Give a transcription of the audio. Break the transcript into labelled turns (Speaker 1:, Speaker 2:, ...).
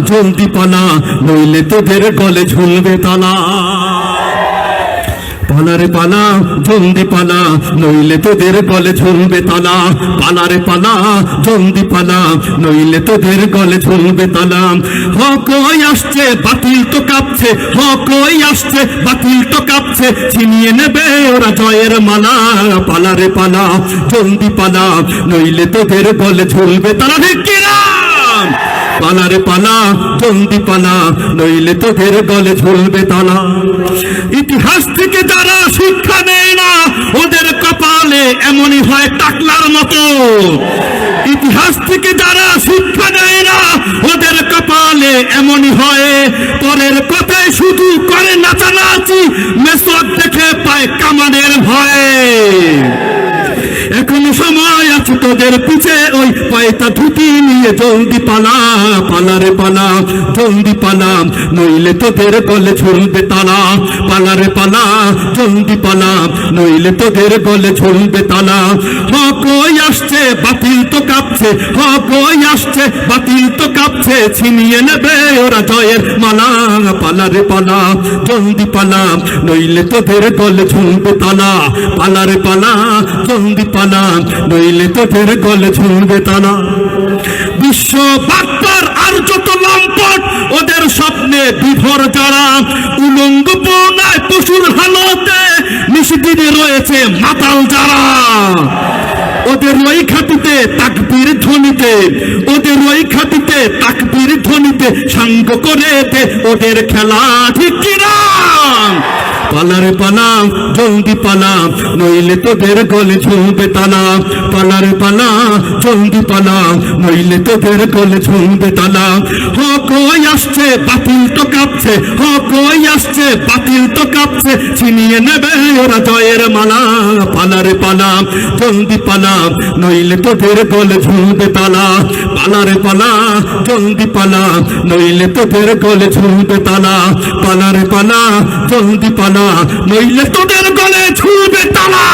Speaker 1: জলদি পালা, নইলে তোদের গলে ঝুলবে তালা। পালারে পালা, জলদি পালা, নইলে তোদের গলে ঝুলবে তালা। পালারে পালা, জলদি পালা, নইলে তোদের গলে ঝুলবে তালা। হক ওই আসছে, বাতিল তো কাঁপছে, হক ওই আসছে, বাতিল তো কাঁপছে, ছিনিয়ে নেবে ওরা জয়ের মালা। পালারে পালা, জলদি পালা, নইলে তোদের গলে ঝুলবে তালা। ঠিক কিনা? পালারে পালা, জলদি পালা, নইলে তোদের গলে ঝুলবে তালা। ইতিহাস থেকে যারা শিক্ষা নেয় না, ওদের কপালে এমনই হয় টাকলার মতো। ইতিহাস থেকে যারা শিক্ষা নেয় না, ওদের কপালে এমনই হয়। পরের কথায় শুধু করে নাচানাচি, মেসক দেখে পায় কামানের ভয়ে। এখনো সময় আছে তোদের পিছে, ওই পয়তা ধুতি নিয়ে জলদি পালা। পালারে পালা, জলদি পালা, নইলে তোদের গলে ঝুলবে তালা। পালারে পালা, জলদি পালা, নইলে তোদের গলে ঝুলবে তালা। হক ওই আসছে, বাতিল তো কাঁপছে, হক ওই আসছে, বাতিল তো কাঁপছে, ছিনিয়ে নেবে ওরা জয়ের মালা। পালারে পালা, জলদি পালা, নইলে তোদের গলে ঝুলবে তালা। পালারে পালা, জলদি পালা, নইলে তোদের গলে ঝুলবে তালা। বিশ্ব বার্তার আর যত লম্পট, ওদের স্বপ্নে বিভোর যারা, উলঙ্গ পৌনায় পশুর হালতে নিষিদিনে রয়েছে মাতাল যারা। ওদের ওই খাতিতে তাকবীর ধ্বনিতে, ওদের ওই খাতিতে তাকবীর ধ্বনিতে সাঙ্গ করে দে ওদের খেলা। ঠিক কিনা? পালারে পালা, জলদি পালা, নইলে তোদের গলে ঝুলবে তালা। পালারে পালা, জলদি পালা, নইলে তোদের গলে ঝুলবে তালা। হক ওই আসছে, বাতিল তো কাঁপছে, হক ওই আসছে, বাতিল তো কাঁপছে, ছিনিয়ে নেবে ওরা জয়ের মালা। পালারে পালা, জলদি পালা, নইলে তোদের গলে ঝুলবে তালা। পালারে পালা, জলদি পালা, নইলে তোদের গলে ঝুলবে তালা। পালারে পালা, জলদি পালা, নইলে তোদের গলে ঝুলবে তালা।